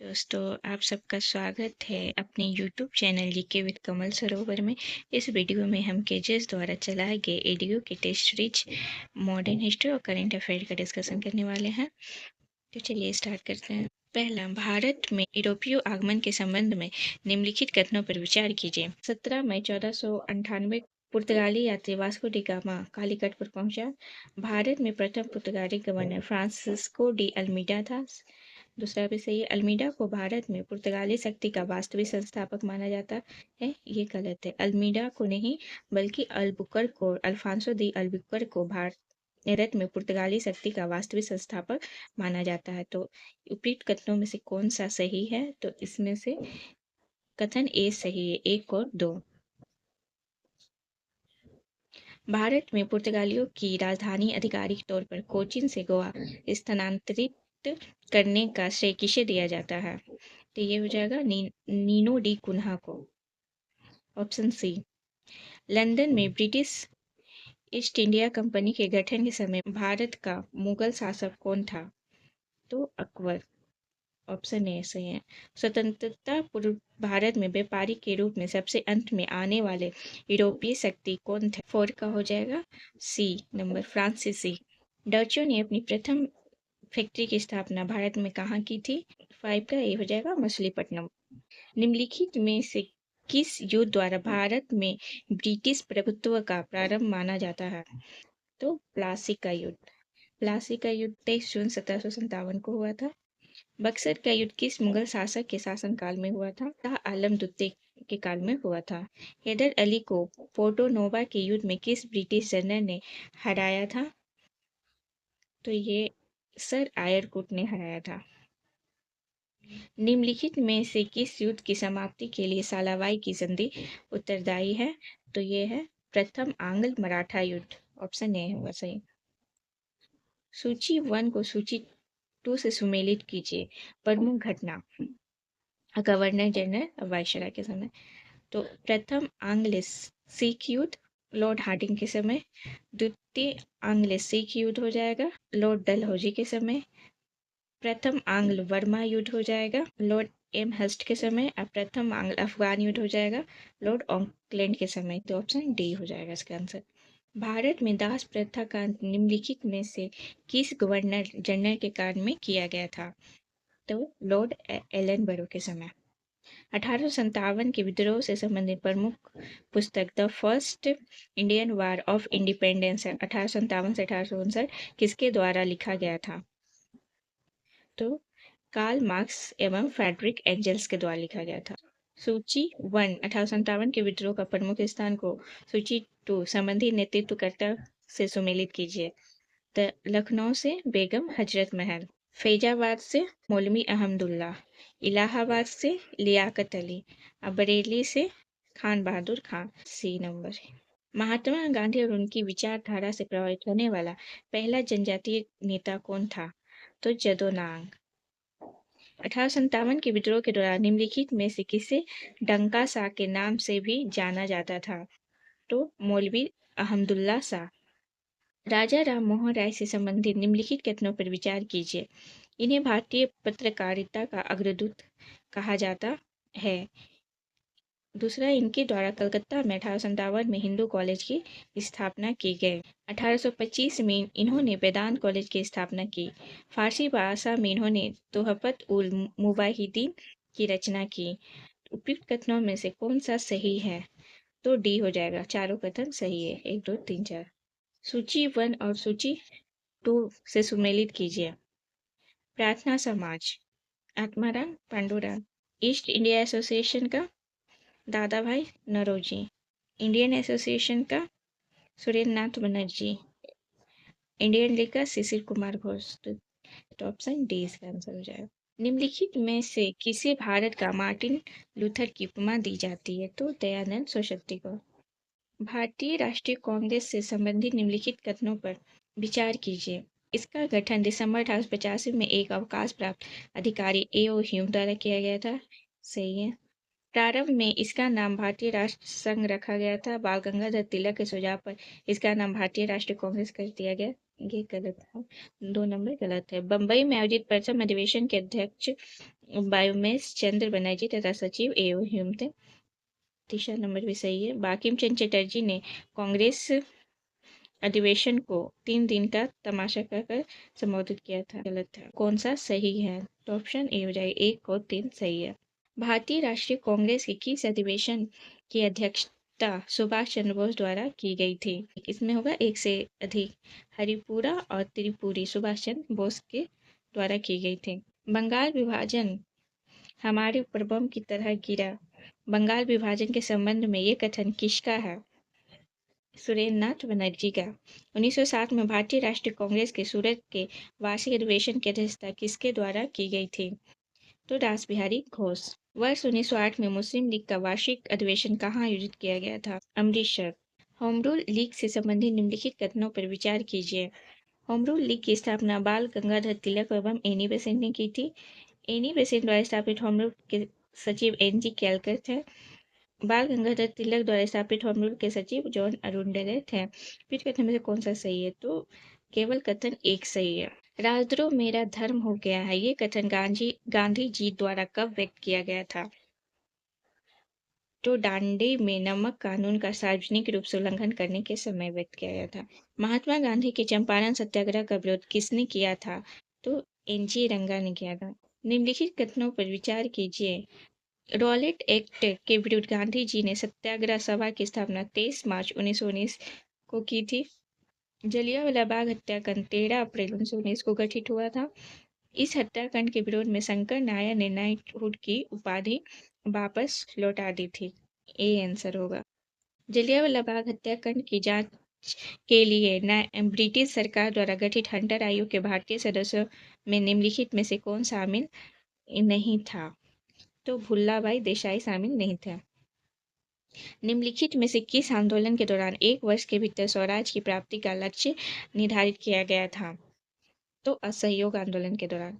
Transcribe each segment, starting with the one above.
दोस्तों, आप सबका स्वागत है अपने YouTube चैनल जीके विद कमल सरोवर में। इस वीडियो में हम केजेस द्वारा चलाए गए एडीओ के टेस्ट रिच मॉडर्न हिस्ट्री और करंट अफेयर का डिस्कशन करने वाले हैं। तो चलिए स्टार्ट करते हैं। पहला, भारत में यूरोपीय आगमन के संबंध में निम्नलिखित कथनों पर विचार कीजिए। 17 मई 1498 पुर्तगाली यात्री वास्को डी गामा कालीकट पर पहुंचा। भारत में प्रथम पुर्तगाली गवर्नर फ्रांसिस्को डी अल्मीडा था। दूसरा भी सही है। अल्मीडा को भारत में पुर्तगाली शक्ति का वास्तविक संस्थापक माना जाता है। ये गलत है। अल्मीडा को नहीं बल्कि अल्बुकर्क को, अल्फांसो दी अल्बुकर्क को भारत में पुर्तगाली शक्ति का वास्तविक संस्थापक माना जाता है। तो उपयुक्त कथनों में से कौन सा सही है? तो इसमें से कथन ए सही है, 1 और 2। भारत में पुर्तगालियों की राजधानी आधिकारिक तौर पर कोचीन से गोवा स्थानांतरित करने का श्रेय किसे दिया जाता है? तो ये हो जाएगा नीनो डी कुन्हा को। Option c. लंदन में ब्रिटिश ईस्ट इंडिया कंपनी के गठन के समय भारत का मुगल शासक कौन था? तो अकबर। ऑप्शन ए सही है। स्वतंत्रता पूर्व भारत में व्यापारी के रूप में सबसे अंत में आने वाले यूरोपीय शक्ति कौन थे? 4 का हो जाएगा सी नंबर, फ्रांसीसी। डचों ने अपनी प्रथम फैक्ट्री की स्थापना भारत में कहाँ की थी? 5 का ए हो जाएगा, मछलीपट्टनम। निम्नलिखित में से किस युद्ध द्वारा भारत में ब्रिटिश प्रभुत्व का प्रारंभ माना जाता है? तो प्लासी का युद्ध। प्लासी का युद्ध 23 जून 1757 को हुआ था। बक्सर का युद्ध किस मुगल शासक के शासनकाल में हुआ था? शाह आलम द्वितीय के काल में हुआ था। हैदर अली को पोर्टो नोवा के युद्ध में किस ब्रिटिश जनरल ने हराया था? तो ये सर आयरकुट ने हराया था। निम्नलिखित में से किस युद्ध की समाप्ति के लिए सालावाई की संधि उत्तरदायी है? तो ये है प्रथम आंग्ल मराठा युद्ध। ऑप्शन ए होगा सही। सूची 1 को सूची 2 से सुमेलित कीजिए। प्रमुख घटना गवर्नर जनरल वायसराय के समय। तो प्रथम आंग्ल सिख युद्ध लॉर्ड हार्डिंग के समय। द्वितीय आंग्ल सिख युद्ध हो जाएगा लॉर्ड डलहौजी के समय। प्रथम आंग्ल वर्मा युद्ध हो जाएगा लॉर्ड एम हस्ट के समय। और प्रथम आंग्ल अफगान युद्ध हो जाएगा लॉर्ड ऑकलैंड के समय। तो ऑप्शन डी हो जाएगा इसका आंसर। भारत में दास प्रथा का अंत निम्नलिखित में से किस गवर्नर जनरल के काल में किया गया था? तो लॉर्ड एलन बरो के समय। 1857 के विद्रोह से संबंधित प्रमुख पुस्तक the first Indian war of independence 1857 से 1859 किसके द्वारा लिखा गया था? तो कार्ल मार्क्स एवं फ्रेडरिक एंजल्स के द्वारा लिखा गया था। सूची 1 1857 के विद्रोह का प्रमुख स्थान को सूची 2 संबंधी नेतृत्वकर्ता से सुमेलित कीजिए। लखनऊ से बेगम हजरत महल, फैजाबाद से मौलवी अहमदुल्ला, इलाहाबाद से लियाकत अली, बरेली से खान बहादुर खान। C number. महात्मा गांधी और उनकी विचारधारा से प्रभावित होने वाला पहला जनजातीय नेता कौन था? तो जदो नांग। 1857 के विद्रोह के दौरान निम्नलिखित में से किसे डंका शाह के नाम से भी जाना जाता था? तो मौलवी अहमदुल्ला शाह। राजा राम मोहन राय से संबंधित निम्नलिखित कथनों पर विचार कीजिए। इन्हें भारतीय पत्रकारिता का अग्रदूत कहा जाता है। दूसरा, इनके द्वारा कलकत्ता में 1857 में हिंदू कॉलेज की स्थापना की गई। 1825 में इन्होंने वेदांत कॉलेज की स्थापना की। फारसी भाषा में इन्होंने तोहफत उल मुवाहिदीन की रचना की। उपयुक्त कथनों में से कौन सा सही है? तो डी हो जाएगा, चारों कथन सही है, 1 2 3 4। सूची 1 और सूची 2 से सुमेलित कीजिए। प्रार्थना समाज Atmaram Pandurang, east India association का दादा भाई नरोजी, इंडियन एसोसिएशन का सुरेंद्र नाथ बनर्जी, इंडियन लीग का शिशिर कुमार घोष। तो ऑप्शन डी इसका आंसर हो जाएगा। निम्नलिखित में से किसे भारत का मार्टिन लूथर की उपमा दी जाती है? तो दयानंद सरस्वती को। भारतीय राष्ट्रीय कांग्रेस से संबंधित निम्नलिखित कथनों पर विचार कीजिए। इसका गठन दिसंबर 1885 में एक अवकाश प्राप्त अधिकारी ए.ओ. ह्यूम द्वारा किया गया था। सही है। प्रारंभ में इसका नाम भारतीय राष्ट्र संघ रखा गया था। बाल गंगाधर तिलक के सुझाव पर इसका नाम भारतीय राष्ट्रीय कांग्रेस कर दिया गया। ये गलत है, 2 नंबर गलत है। बम्बई में आयोजित प्रथम अधिवेशन के अध्यक्ष बायोमेश चंद्र बनर्जी तथा सचिव एओ ह्यूम थे। 3 नंबर भी सही है। बंकिम चंद्र चटर्जी ने कांग्रेस अधिवेशन को 3 दिन का तमाशा कहकर संबोधित किया था। गलत है। कौन सा सही है? तो ऑप्शन ए हो जाए, 1 और 3 सही है। भारतीय राष्ट्रीय कांग्रेस के किस अधिवेशन की अध्यक्षता सुभाष चंद्र बोस द्वारा की गई थी? इसमें होगा एक से अधिक। हरिपुरा और त्रिपुरी सुभाष चंद्र बोस के द्वारा की गई थी। बंगाल विभाजन हमारे ऊपर बम की तरह गिरा। बंगाल विभाजन के संबंध में ये कथन किसका है? सुरेंद्रनाथ बनर्जी का। 1907 में भारतीय राष्ट्रीय कांग्रेस के सूरत के वार्षिक अधिवेशन की अध्यक्षता किसके द्वारा की गई थी? तो रास बिहारी घोष। वर्ष 1908 में मुस्लिम लीग का वार्षिक अधिवेशन कहाँ आयोजित किया गया था? अमृतसर। होम रूल लीग से संबंधित निम्नलिखित कथनों पर विचार कीजिए। होम रूल लीग की स्थापना बाल गंगाधर तिलक एवं एनी बेसेंट ने की थी। एनी बेसेंट द्वारा स्थापित होम रूल के सचिव एन.जी. केलकर थे। बाल गंगाधर तिलक द्वारा स्थापित होम रूल के सचिव जॉन अरुंडले थे। फिर कथन में से कौन सा सही है? तो केवल कथन 1 सही है। राजद्रोह मेरा धर्म हो गया है, ये कथन गांधी जी द्वारा कब व्यक्त किया गया था? तो डांडी में नमक कानून का सार्वजनिक रूप से उल्लंघन करने के समय व्यक्त किया गया था। महात्मा गांधी के चंपारण सत्याग्रह का विरोध किसने किया था? तो एन.जी. रंगा ने किया था। निम्नलिखित कथनों पर विचार कीजिए। रॉलेट एक्ट के विरुद्ध गांधी जी ने सत्याग्रह सभा की स्थापना 23 मार्च 1919 को की थी। जलियांवाला बाग हत्याकांड 13 अप्रैल 1919 को गठित हुआ था। इस हत्याकांड के विरोध में शंकर नायर ने नाइटहुड की उपाधि वापस लौटा दी थी। ए आंसर होगा। जलियांवाला बाग हत्याकांड की जांच के लिए ब्रिटिश सरकार द्वारा गठित हंटर आयोग के भारतीय सदस्यों में निम्नलिखित में से कौन शामिल नहीं था? तो भुल्लाभाई देसाई शामिल नहीं थे। निम्नलिखित में से किस आंदोलन के दौरान 1 वर्ष के भीतर स्वराज की प्राप्ति का लक्ष्य निर्धारित किया गया था? तो असहयोग आंदोलन के दौरान।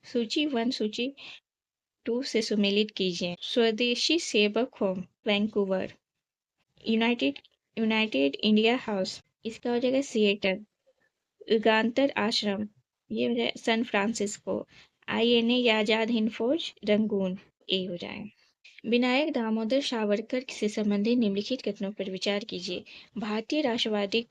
सूची 1 सूची 2 से सुमेलित कीजिए। स्वदेशी सेवक home Vancouver, United United India house, इसका हो जाएगा सिएटल। युगांतर आश्रम, ये हो जाए सैन फ्रांसिस्को। INA या आजाद हिंद फौज रंगून, ए हो जाए। विनायक दामोदर सावरकर से संबंधित निम्नलिखित कथनों पर विचार कीजिए। भारतीय राष्ट्रवादियों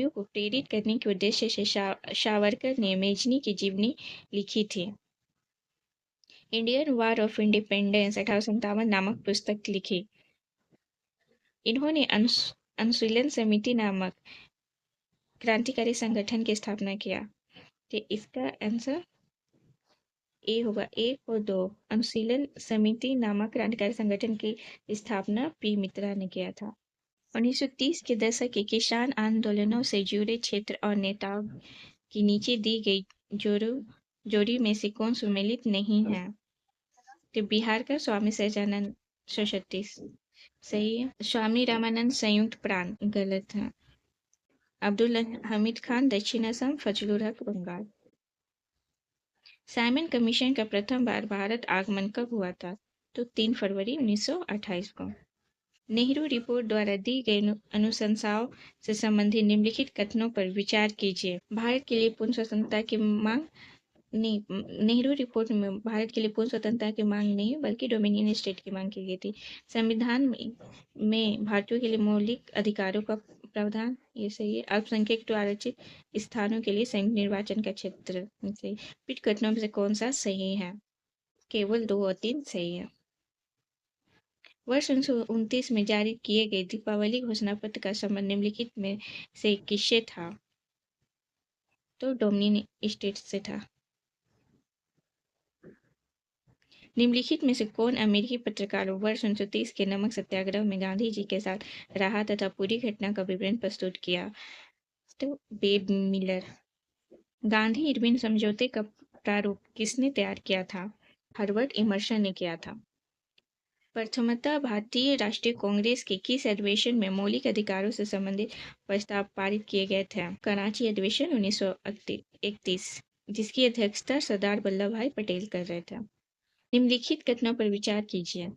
को प्रेरित करने के उद्देश्य से सावरकर ने मेजनी की जीवनी लिखी थी। इंडियन वॉर ऑफ इंडिपेंडेंस 1857 नामक पुस्तक लिखी। इन्होंने अनुशीलन समिति नामक क्रांतिकारी संगठन की स्थापना किया। तो इसका आंसर ए होगा, 1 और 2। अनुशीलन समिति नामक क्रांतिकारी संगठन की स्थापना पी मित्रा ने किया था। 1930 के दशक के किसान आंदोलनों से जुड़े क्षेत्र और नेताओं की नीचे दी गई जोड़ी में से कौन सुमेलित नहीं है? तो बिहार का स्वामी सहजानंद 136 सही है। स्वामी रामानंद संयुक्त प्राण गलत है। अब्दुल हमीद खान दक्षिण असम, फजलुल हक बंगाल। साइमन कमीशन का प्रथम बार भारत आगमन कब हुआ था? तो 3 फरवरी 1928 को। नेहरू रिपोर्ट द्वारा दी गई अनुशंसाओं से संबंधित निम्नलिखित कथनों पर विचार कीजिए। भारत के लिए पूर्ण स्वतंत्रता की मांग नहीं, नेहरू रिपोर्ट में भारत के लिए पूर्ण स्वतंत्रता की मांग नहीं बल्कि डोमिनियन स्टेट की मांग की गई थी। संविधान में भारतीयों के लिए मौलिक अधिकारों का प्रावधान, ये सही है। अल्पसंख्यक तो आरक्षित स्थानों के लिए संयुक्त निर्वाचन का क्षेत्र सही। पिट कथनों में से कौन सा सही है? केवल 2 और 3 सही है। वर्ष 1929 में जारी किए गए दीपावली घोषणा पत्र का संबंध निम्नलिखित में से किससे था? तो डोमिनियन स्टेट से था। निम्नलिखित में से कौन अमेरिकी पत्रकार वर्ष 1930 के नमक सत्याग्रह में गांधी जी के साथ रहा तथा पूरी घटना का विवरण प्रस्तुत किया? तो बेब मिलर। गांधी इरविन समझौते का प्रारूप किसने तैयार किया था? हर्बर्ट इमर्सन ने किया था। प्रथमतः भारतीय राष्ट्रीय कांग्रेस के किस अधिवेशन में मौलिक अधिकारों से संबंधित प्रस्ताव पारित किए गए थे? कराची अधिवेशन 1931, जिसकी अध्यक्षता सरदार वल्लभ भाई पटेल कर रहे थे। निम्नलिखित कथनों पर विचार कीजिए।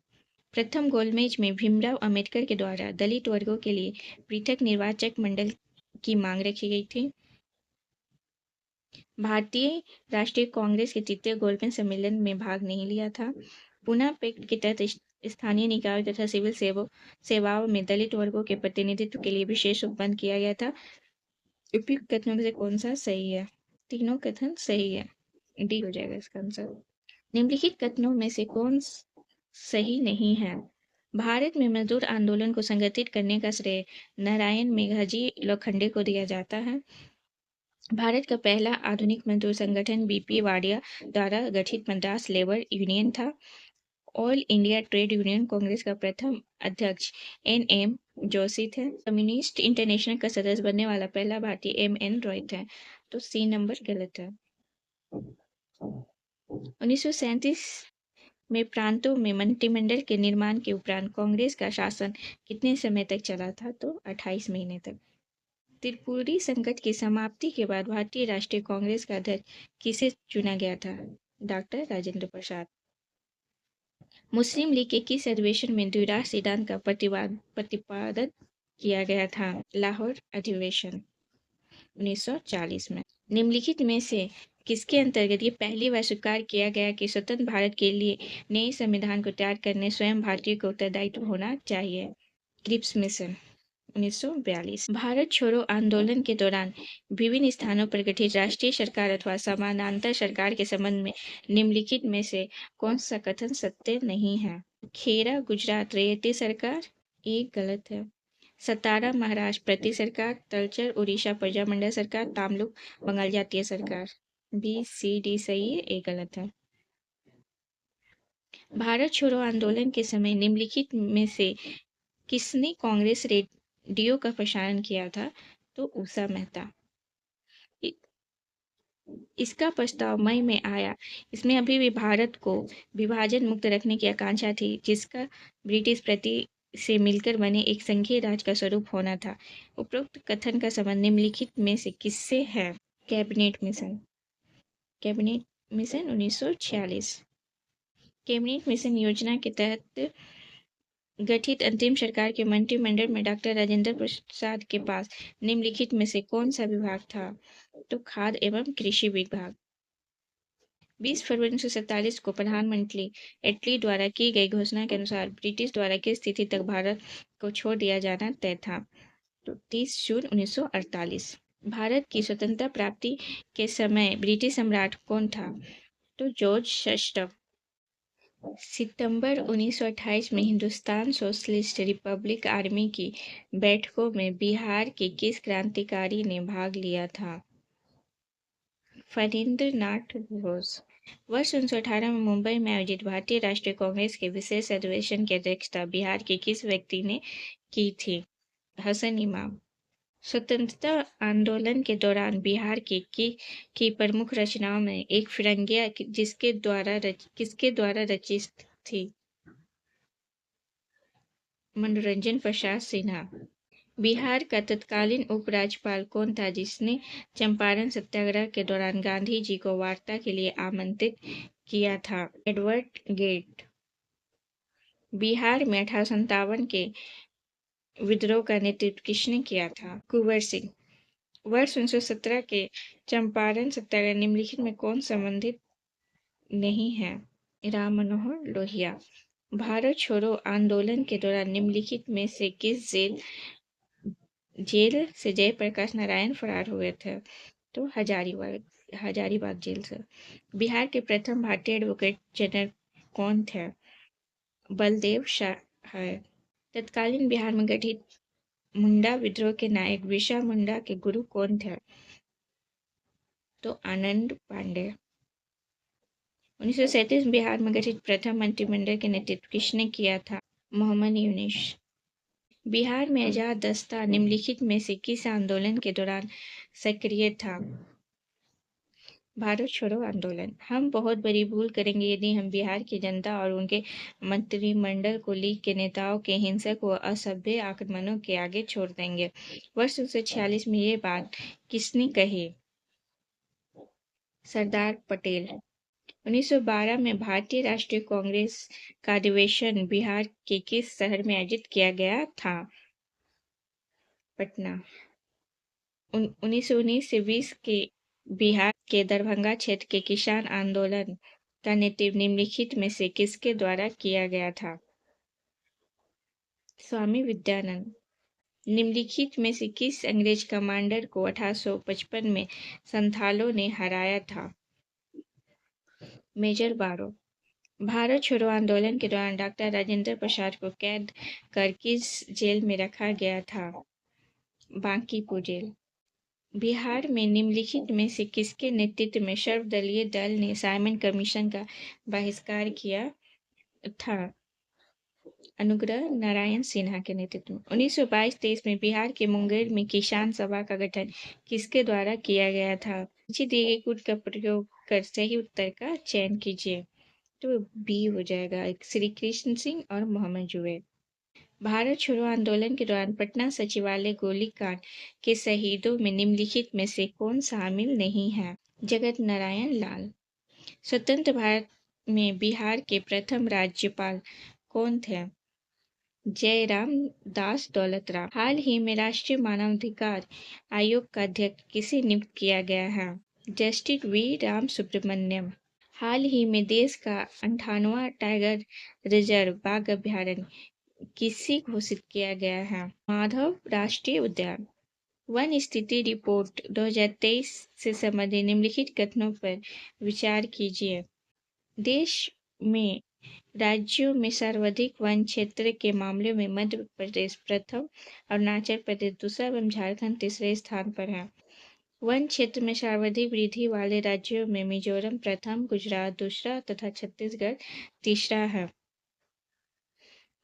प्रथम गोलमेज में भीमराव अंबेडकर के द्वारा दलित वर्गों के लिए पृथक निर्वाचक मंडल की मांग रखी गई थी। भारतीय राष्ट्रीय कांग्रेस के तृतीय गोल्डन सम्मेलन में भाग नहीं लिया था। पुनः पैक्ट के तहत स्थानीय निकायों तथा सिविल सेवाओं में दलित वर्गों के प्रतिनिधित्व के लिए विशेष उपबंध किया गया था। उपयुक्त कथनों में से कौन सा सही है? तीनों कथन सही है, डी हो जाएगा इसका आंसर। निम्नलिखित कथनों में से कौन सही नहीं है? भारत में मजदूर आंदोलन को संगठित करने का श्रेय नारायण मेघाजी लोखंडे को दिया जाता है। भारत का पहला आधुनिक मजदूर संगठन बीपी वाडिया द्वारा गठित मद्रास लेबर यूनियन था। All India trade union Congress का प्रथम अध्यक्ष एन.एम. जोशी थे। कम्युनिस्ट इंटरनेशनल का सदस्य बनने वाला पहला भारतीय एम.एन. रॉय थे। तो सी नंबर गलत है। 1937 में प्रांतों में मंत्रिमंडल के निर्माण के उपरांत कांग्रेस का शासन कितने समय तक चला था? तो 28 महीने तक। त्रिपुरी संकट की समाप्ति के बाद भारतीय राष्ट्रीय कांग्रेस का अध्यक्ष किसे चुना गया था? डॉक्टर राजेंद्र प्रसाद। मुस्लिम लीग के किस अधिवेशन में द्विराष्ट्र सिद्धांत का प्रतिपादन किया गया था? लाहौर अधिवेशन 1940 में। निम्नलिखित में से किसके अंतर्गत ये पहली बार स्वीकार किया गया कि स्वतंत्र भारत के लिए नए संविधान को तैयार करने स्वयं भारतीय को उत्तरदायित्व होना चाहिए? Cripps mission 1942। भारत छोड़ो आंदोलन के दौरान विभिन्न स्थानों पर गठित राष्ट्रीय सरकार अथवा समानांतर सरकार के संबंध में निम्नलिखित में से कौन सा कथन सत्य नहीं है? खेरा गुजरात रैयती सरकार, एक गलत है। सतारा महाराष्ट्र प्रति सरकार, तलचर उड़ीसा प्रजामंडल सरकार, तामलुक बंगाल जातीय सरकार। बी सी डी सही है, एक गलत है। भारत छोड़ो आंदोलन के समय निम्नलिखित में से किसने कांग्रेस रेडियो का प्रसारण किया था? तो उषा मेहता। इसका प्रस्ताव मई में आया। इसमें अभी भी भारत को विभाजन मुक्त रखने की आकांक्षा थी, जिसका ब्रिटिश प्रति से मिलकर बने एक संघीय राज्य का स्वरूप होना था। उपरोक्त कथन का संबंध निम्नलिखित में से किससे है? Cabinet mission. Cabinet mission 1946। Cabinet mission योजना के तहत गठित अंतिम सरकार के मंत्रिमंडल में डॉक्टर राजेंद्र प्रसाद के पास निम्नलिखित में से कौन सा विभाग था? तो खाद्य एवं कृषि विभाग। 20 फरवरी 1947 को प्रधानमंत्री एटली द्वारा की गई घोषणा के अनुसार ब्रिटिश द्वारा किस तिथि तक भारत को छोड़ दिया जाना तय था? तो 30 जून 1948। भारत की स्वतंत्रता प्राप्ति के समय ब्रिटिश सम्राट कौन था? तो जॉर्ज VI। सितंबर 1928 में हिंदुस्तान सोशलिस्ट रिपब्लिक आर्मी की बैठकों में बिहार के किस क्रांतिकारी ने भाग लिया था? फणींद्र नाथ बोस। वर्ष 1918 में मुंबई में आयोजित भारतीय राष्ट्रीय कांग्रेस के विशेष अधिवेशन की अध्यक्षता बिहार के किस व्यक्ति ने की थी? हसन इमाम। स्वतंत्रता आंदोलन के दौरान बिहार की प्रमुख रचनाओं में एक फिरंगिया किसके द्वारा रचित थी? मनोरंजन प्रसाद सिन्हा। बिहार का तत्कालीन उपराज्यपाल कौन था जिसने चंपारण सत्याग्रह के दौरान गांधी जी को वार्ता के लिए आमंत्रित किया था? Edward gate. बिहार में 1857 के विद्रोह का नेतृत्व किसने किया था? कुंवर सिंह। वर्ष 1917 के चंपारण सत्याग्रह निम्नलिखित में कौन संबंधित नहीं है? राम मनोहर लोहिया। भारत छोड़ो आंदोलन के दौरान निम्नलिखित में से किस जेल से जयप्रकाश नारायण फरार हुए थे? तो हजारीबाग जेल से। बिहार के प्रथम भारतीय एडवोकेट जनरल कौन थे? बलदेव शाह। तत्कालीन बिहार में गठित मुंडा विद्रोह के नायक बिरसा मुंडा के गुरु कौन थे? तो आनंद पांडे। 1937 बिहार में गठित प्रथम मंत्रिमंडल के नेतृत्व किसने किया था? मोहम्मद यूनुस। बिहार में आजाद दस्ता निम्नलिखित में से किस आंदोलन के दौरान सक्रिय था? भारत छोड़ो आंदोलन। हम बहुत बड़ी भूल करेंगे यदि हम बिहार की जनता और उनके मंत्रिमंडल को लीग के नेताओं के हिंसक व असभ्य आक्रमणों के आगे छोड़ देंगे। वर्ष 1946 में ये बात किसने कही? सरदार पटेल। 1912 में भारतीय राष्ट्रीय कांग्रेस का अधिवेशन बिहार के किस शहर में आयोजित किया गया था? पटना। 1919 से 20 के बिहार के दरभंगा क्षेत्र के किसान आंदोलन का नेतृत्व निम्नलिखित में से किसके द्वारा किया गया था? स्वामी विद्यानंद। निम्नलिखित में से किस अंग्रेज कमांडर को 1855 में संथालों ने हराया था? मेजर बारो। भारत छोड़ो आंदोलन के दौरान डॉक्टर राजेंद्र प्रसाद को कैद कर किस जेल में रखा गया था? बांकीपुर जेल। बिहार में निम्नलिखित में से किसके नेतृत्व में सर्वदलीय दल ने साइमन कमीशन का बहिष्कार किया था? अनुग्रह नारायण सिन्हा के नेतृत्व में। 1922-23 में बिहार के मुंगेर में किसान सभा का गठन किसके द्वारा किया गया था? नीचे दिए गए कोड का प्रयोग कर सही उत्तर का चयन कीजिए। तो बी हो जाएगा, श्री कृष्ण सिंह और मोहम्मद जुबैर। भारत छोड़ो आंदोलन के दौरान पटना सचिवालय गोलीकांड के शहीदों में निम्नलिखित में से कौन शामिल नहीं है? जगत नारायण लाल। स्वतंत्र भारत में बिहार के प्रथम राज्यपाल कौन थे? जयराम दास दौलत राम। हाल ही में राष्ट्रीय मानवाधिकार आयोग का अध्यक्ष किसे नियुक्त किया गया है? Justice V Ram Subramaniam. हाल ही में देश का 98वां टाइगर रिजर्व बाघ अभ्यारण्य किसे घोषित किया गया है? माधव राष्ट्रीय उद्यान। वन स्थिति रिपोर्ट 2023 से संबंधित निम्नलिखित कथनों पर विचार कीजिए। देश में राज्यों में सर्वाधिक वन क्षेत्र के मामले में मध्य प्रदेश प्रथम, अरुणाचल प्रदेश दूसरा एवं झारखंड तीसरे स्थान पर है। वन क्षेत्र में सर्वाधिक वृद्धि वाले राज्यों में मिजोरम प्रथम, गुजरात दूसरा तथा छत्तीसगढ़ तीसरा है।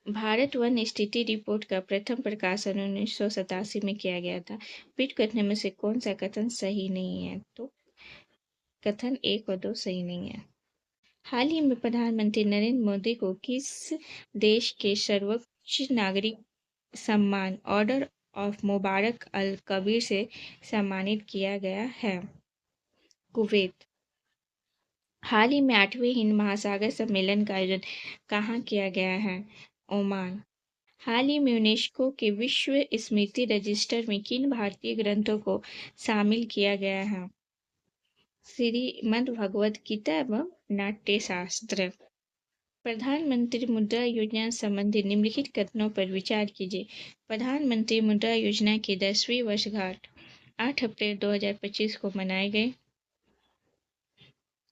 भारत वन स्थिति रिपोर्ट का प्रथम प्रकाशन 1987 में किया गया था। पीठ कथनों में से कौन सा कथन सही नहीं है? तो कथन 1 और 2 सही नहीं है। हाल ही में प्रधानमंत्री नरेंद्र मोदी को किस देश के सर्वोच्च नागरिक सम्मान ऑर्डर ऑफ मुबारक अल कबीर से सम्मानित किया गया है? कुवैत। हाल ही में 8वें हिंद महासागर सम्मेलन का आयोजन कहाँ किया गया है? ओमान। हाल ही में यूनेस्को के विश्व स्मृति रजिस्टर में किन भारतीय ग्रंथों को शामिल किया गया है? श्रीमद् भगवद गीता एवं नाट्यशास्त्र। प्रधानमंत्री मुद्रा योजना संबंधी निम्नलिखित कथनों पर विचार कीजिए। प्रधानमंत्री मुद्रा योजना की 10वीं वर्षगांठ 8 अप्रैल 2025 को मनाई गई।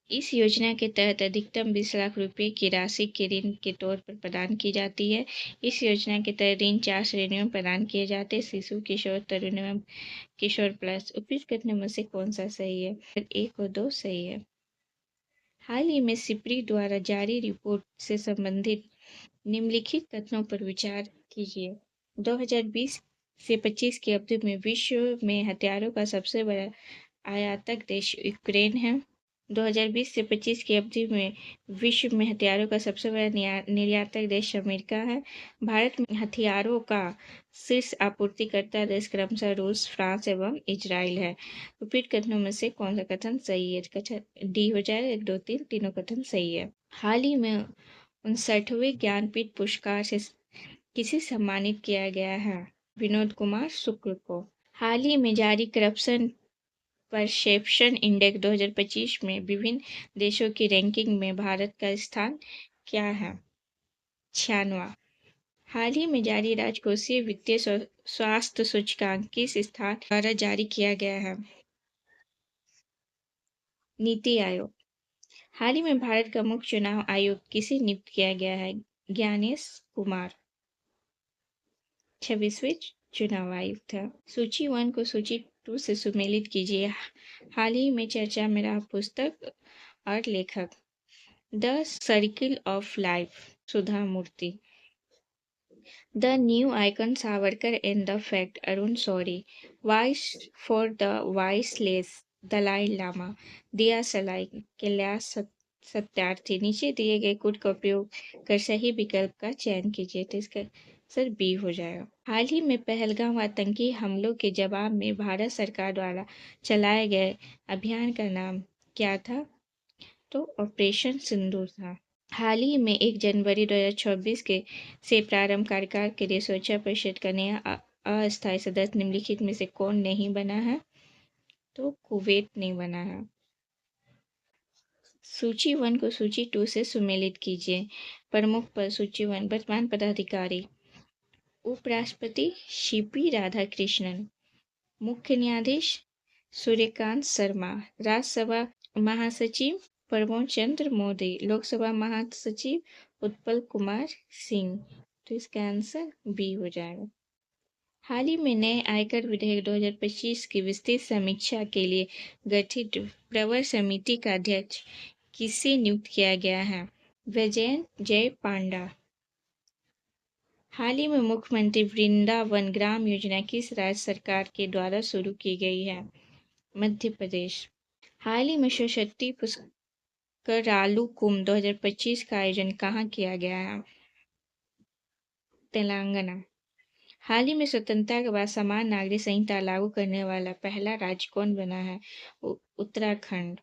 इस योजना के तहत अधिकतम 20 लाख रुपए की राशि के ऋण के तौर पर प्रदान की जाती है। इस योजना के तहत ऋण 4 श्रेणियों में प्रदान किए जाते हैं: शिशु, किशोर, तरुण एवं किशोर प्लस। उपयुक्त कथनों में से कौन सा सही है? 1 और 2 सही है। हाल ही में सिप्री द्वारा जारी रिपोर्ट से संबंधित निम्नलिखित कथनों पर विचार कीजिए। 2020 से 25 की अवधि में विश्व में हथियारों का सबसे बड़ा आयातक देश यूक्रेन है। 2020 से 25 की अवधि में विश्व में हथियारों का सबसे बड़ा निर्यातक देश अमेरिका है। भारत में हथियारों का शीर्ष आपूर्तिकर्ता देश क्रमशः रूस, फ्रांस एवं इजराइल है। उपयुक्त कथनों में से कौन सा कथन सही है? कथन डी हो जाएगा। 1, 2, 3 तीनों कथन सही है। हाल ही में 59वें ज्ञानपीठ पुरस्कार से किसे सम्मानित किया गया है? विनोद कुमार शुक्ल को। हाल ही में जारी करप्शन परसेप्शन इंडेक्स 2025 में विभिन्न देशों की रैंकिंग में भारत का स्थान क्या है? 96वां। हाल ही में जारी राजकोषीय वित्तीय स्वास्थ्य सूचकांक किस स्थान द्वारा जारी किया गया है? नीति आयोग। हाल ही में भारत का मुख्य चुनाव आयुक्त किसे नियुक्त किया गया है? ज्ञानेश कुमार। 26वें चुनाव आयुक्त था। सूची 1 को सूची 2 से सुमेलित कीजिए। हाल ही में चर्चा में रहा पुस्तक और लेखक। The Circle of Life, Sudha Murty. The New Icon, Savarkar and the Fact, Arun Shourie. Voice for the Voiceless, Dalai Lama. Diya Salai, Kailash Satyarthi. नीचे दिए गए कोड का उपयोग कर सही विकल्प का चयन कीजिए। तो इसका आंसर बी हो जाएगा। हाल ही में पहलगाम आतंकी हमलों के जवाब में भारत सरकार द्वारा चलाए गए अभियान का नाम क्या था? तो ऑपरेशन सिंदूर था। हाल ही में 1 जनवरी 2026 के से प्रारंभ कार्यकाल के लिए सुरक्षा परिषद का नया अस्थायी सदस्य निम्नलिखित में से कौन नहीं बना है? तो कुवैत नहीं बना है। सूची 1 को सूची 2 से सुमेलित कीजिए। प्रमुख पद सूची 1 वर्तमान पदाधिकारी उपराष्ट्रपति सीपी राधाकृष्णन, मुख्य न्यायाधीश सूर्यकांत शर्मा, राज्यसभा महासचिव प्रमोद चंद्र मोदी, लोकसभा महासचिव उत्पल कुमार सिंह। तो इसका आंसर बी हो जाएगा। हाल ही में नए आयकर विधेयक 2025 की विस्तृत समीक्षा के लिए गठित प्रवर समिति का अध्यक्ष किसे नियुक्त किया गया है? वैजयंत जय पांडा। हाल ही में मुख्यमंत्री वृंदावन ग्राम योजना किस राज्य सरकार के द्वारा शुरू की गई है? मध्य प्रदेश। हाल ही में सरस्वती पुष्करालु कुंभ 2025 का आयोजन कहाँ किया गया है? तेलंगाना। हाल ही में स्वतंत्रता के बाद समान नागरिक संहिता लागू करने वाला पहला राज्य कौन बना है? उत्तराखंड।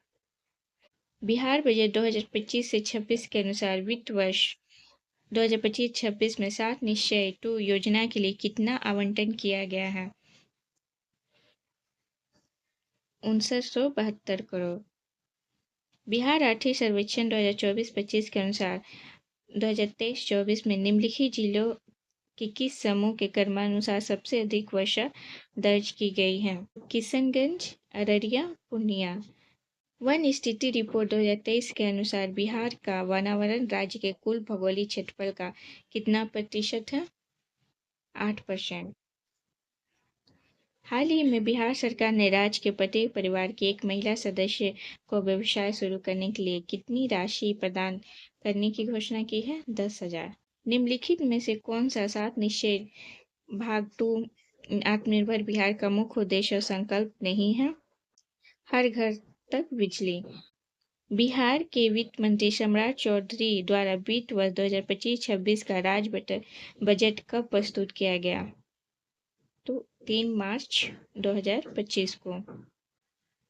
बिहार बजट 2025 से 26 के अनुसार वित्त वर्ष 2025-26 में 7 निश्चय 2 योजना के लिए कितना आवंटन किया गया है? 5972 करोड़। बिहार आर्थिक सर्वेक्षण 2024-25 के अनुसार 2023-24 में निम्नलिखित जिलों के किस समूह के क्रमानुसार सबसे अधिक वर्षा दर्ज की गई है? किशनगंज, अररिया, पूर्णिया। वन स्थिति रिपोर्ट 2023 के अनुसार बिहार का वनावरण राज्य के कुल भौगोलिक क्षेत्रफल का कितना प्रतिशत है? 8%। हाल ही में बिहार सरकार ने राज्य के प्रत्येक परिवार की एक महिला सदस्य को व्यवसाय शुरू करने के लिए कितनी राशि प्रदान करने की घोषणा की है? 10,000। निम्नलिखित में से कौन सा 7 निश्चय भाग 2 आत्मनिर्भर बिहार का मुख्य उद्देश्य और संकल्प नहीं है? हर घर तक बिजली। बिहार के वित्त मंत्री सम्राट चौधरी द्वारा वित्त वर्ष 2025-26 का राज्य बजट कब प्रस्तुत किया गया? तो 3 मार्च 2025 को।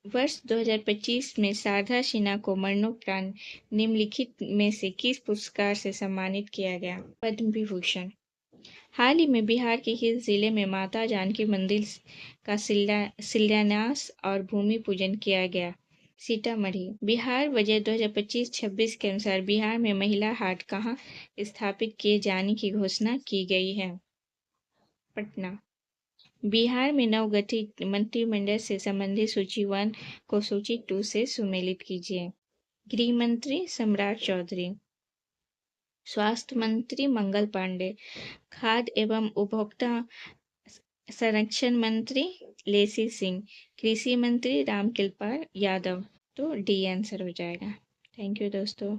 वर्ष 2025 में शारदा सिन्हा को मरणोपरांत निम्नलिखित में से किस पुरस्कार से सम्मानित किया गया? पद्म विभूषण। हाल ही में बिहार के किस जिले में माता जानकी मंदिर का शिलान्यास और भूमि पूजन किया गया? सीतामढ़ी। बिहार बजट 2025-26 के अनुसार बिहार में महिला हाट कहाँ स्थापित किए जाने की घोषणा की गई है? पटना। बिहार में नवगठित मंत्रिमंडल से संबंधित सूची 1 को सूची 2 से सुमेलित कीजिए। गृह मंत्री सम्राट चौधरी, स्वास्थ्य मंत्री मंगल पांडे, खाद्य एवं उपभोक्ता संरक्षण मंत्री लेसी सिंह, कृषि मंत्री रामकृपाल यादव। तो डी आंसर हो जाएगा। थैंक यू दोस्तों।